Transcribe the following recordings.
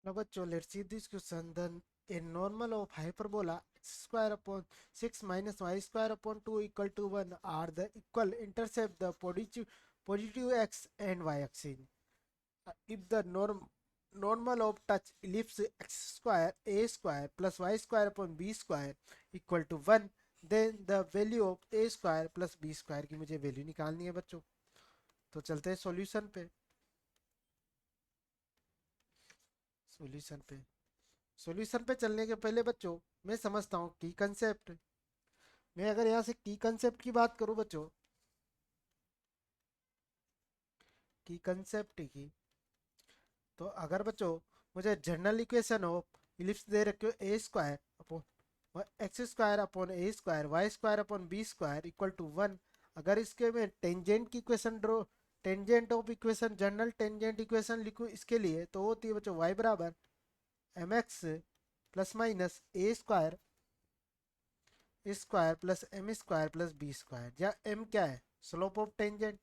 Now बच्चों let's see this question. Then a normal of hyperbola x square upon 6 minus y square upon 2 equal to 1 are the equal intercept the positive x and y axis. If the normal of touch ellipse x square plus y square upon b square equal to 1, then the value of a square plus b square की मुझे value निकालनी है बच्चों। तो चलते हैं solution पे। Solution पे सॉल्यूशन पे चलने के पहले बच्चों मैं समझता हूँ की कंसेप्ट। मैं अगर यहाँ से की कंसेप्ट की बात करूँ बच्चों, की कंसेप्ट की, तो अगर बच्चों मुझे जनरल इक्वेशन ऑफ इलिप्स दे रखे हो A square upon X square upon A square Y square upon B square equal to 1, अगर इसके मैं टेंजेंट की equation draw, tangent of equation general tangent equation लिखूँ इसके लिए, तो होती है बच्चों वाई बराबर M X plus minus A square plus M square plus B square, जहाँ एम क्या है, स्लोप ऑफ टेंजेंट।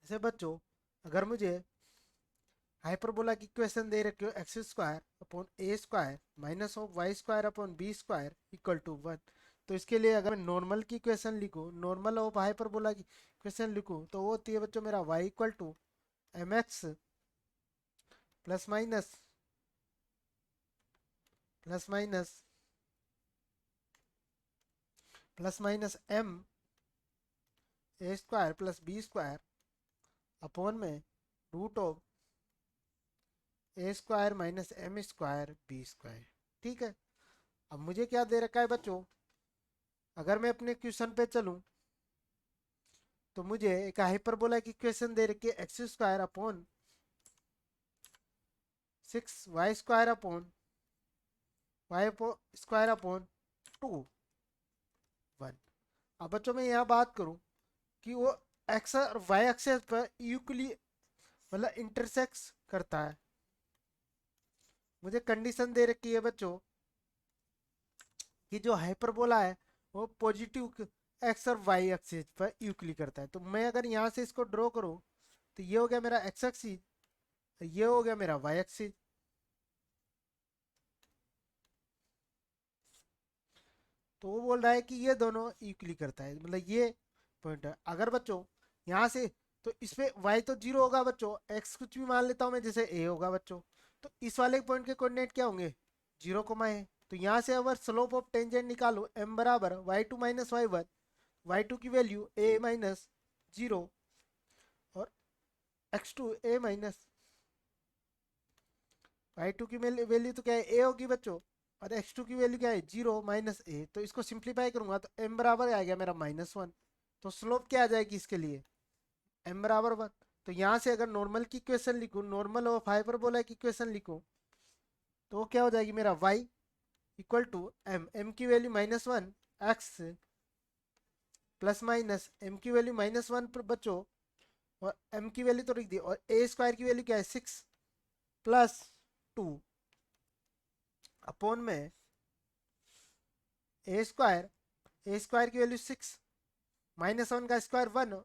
जैसे बच्चों अगर मुझे हाइपरबोला की इक्वेशन दे रखी हो X square upon A square minus of Y square upon B square equal to 1, तो इसके लिए अगर मैं नॉर्मल की इक्वेशन लिखूँ, नॉर्मल ऑफ हाइपरबोला की इक्वेशन लिखूँ, तो वो होती है बच्चों मेरा Y equal to M X plus minus plus minus plus minus M A square plus B square upon में root of A square minus M square B square. ठीक है। अब मुझे क्या दे रखा है बच्चों, अगर मैं अपने क्वेश्चन पे चलूं तो मुझे एक हाइपरबोला की इक्वेशन दे रखी है x square upon 6 y square upon 2 1। अब बच्चों मैं यहाँ बात करूं कि वो एक्स और वाई एक्सेस पर इक्वली मतलब इंटरसेक्स करता है। मुझे कंडीशन दे रखी है बच्चों कि जो हाइपरबोला है वो पॉजिटिव एक्स और वाई एक्सिस पर यूक्ली करता है। तो मैं अगर यहाँ से इसको ड्रॉ करूँ तो ये हो गया मेरा एक्स एक्सिस, ये हो गया मेरा वाई एक्सिस। तो वो बोल रहा है कि ये दोनों इक्वली करता है, मतलब ये पॉइंट है। अगर बच्चों यहाँ से तो इसमें y तो जीरो होगा बच्चों, x कुछ भी मान लेता हूँ मैं जैसे a होगा बच्चों, तो इस वाले पॉइंट के कोऑर्डिनेट क्या होंगे, 0, तो यहाँ से अगर स्लोप ऑफ टेंजेंट निकालो m बराबर y2 माइनस y1, y2 की वैल्यू a माइनस 0 और x2 a माइनस y2 की वैल्यू तो क्या है a होगी बच्चों, और x2 की वैल्यू क्या है 0 - a, तो इसको सिंप्लीफाई करूंगा तो m बराबर आ गया मेरा -1। तो स्लोप क्या आ जाएगी इसके लिए, m बराबर 1। तो यहाँ से अगर नॉर्मल की इक्वेशन लिखूं, नॉर्मल ऑफ हाइपरबोला की इक्वेशन लिखूं, तो वो क्या हो जाएगी मेरा y इक्वल टू m की value -1, x plus minus m की वैल्यू -1 पर बच्चों, और m की वैल्यू तो लिख दी, और a स्क्वायर की वैल्यू क्या है 6 + 2 अपॉन में ए स्क्वायर की वैल्यू 6 - 1 का स्क्वायर 1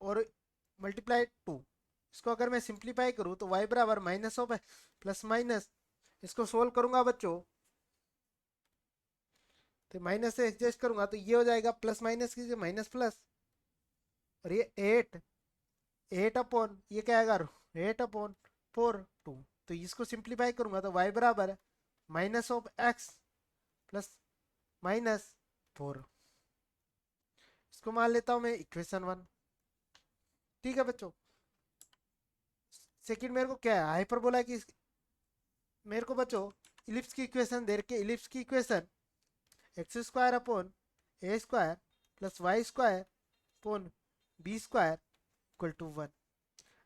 और मल्टीप्लाई 2। इसको अगर मैं सिंप्लीफाई करूँ तो y बराबर माइनस ऑफ प्लस माइनस, इसको सोल्व करूंगा बच्चों तो माइनस से एडजस्ट करूंगा तो ये हो जाएगा प्लस माइनस कीजिए माइनस प्लस, और ये 8 अपॉन ये क्या आएगा 8/4 2। तो इसको सिंप्लीफाई करूंगा तो y बराबर माइनस ऑफ एक्स प्लस -4। इसको मान लेता हूं मैं इक्वेशन 1। ठीक है बच्चों। सेकंड मेरे को क्या है हाइपरबोला की, मेरे को बच्चों इलिप्स की इक्वेशन दे रखी है। इलिप्स की equation X square upon A square plus Y square upon B square equal to 1।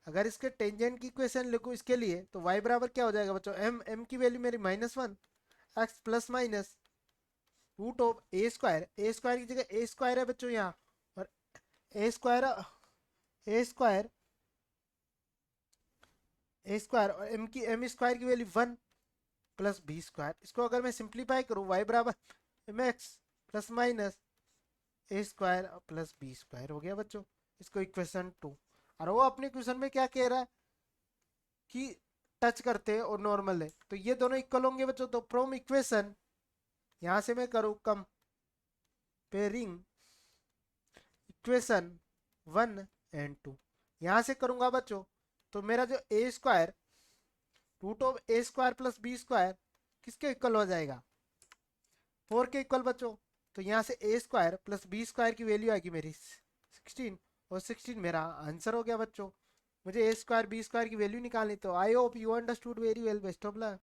अगर इसके टेंजेंट की इक्वेशन लिखूं इसके लिए तो y बराबर क्या हो जाएगा बच्चों, m की वैल्यू मेरी -1, x plus minus root of A square की जगह ए स्क्वायर है बच्चों यहाँ, और ए स्क्वायर ए स्क्वायर और एम स्क्वायर की वैल्यू 1 प्लस बी स्क्वायर। इसको अगर मैं सिंप्लीफाई करूँ y बराबर M X plus minus A square plus B square हो गया बच्चों। इसको इक्वेशन 2। और वो अपने क्वेश्चन में क्या कह रहा है कि टच करते हैं और नॉर्मल है, तो ये दोनों इक्वल होंगे बच्चों। तो फ्रॉम इक्वेशन यहां से मैं करूं कंपेयरिंग इक्वेशन 1 और 2, यहां से करूंगा बच्चों, तो मेरा जो a square root of A square plus B square किसके इक्वल हो जाएगा, 4 के इक्वल बच्चों। तो यहाँ से a square plus B square की वैल्यू आएगी मेरी 16, और 16 मेरा आंसर हो गया बच्चों। मुझे ए स्क्वायर बी स्क्वायर की वैल्यू निकालनी, तो I hope you understood very well. Best of luck.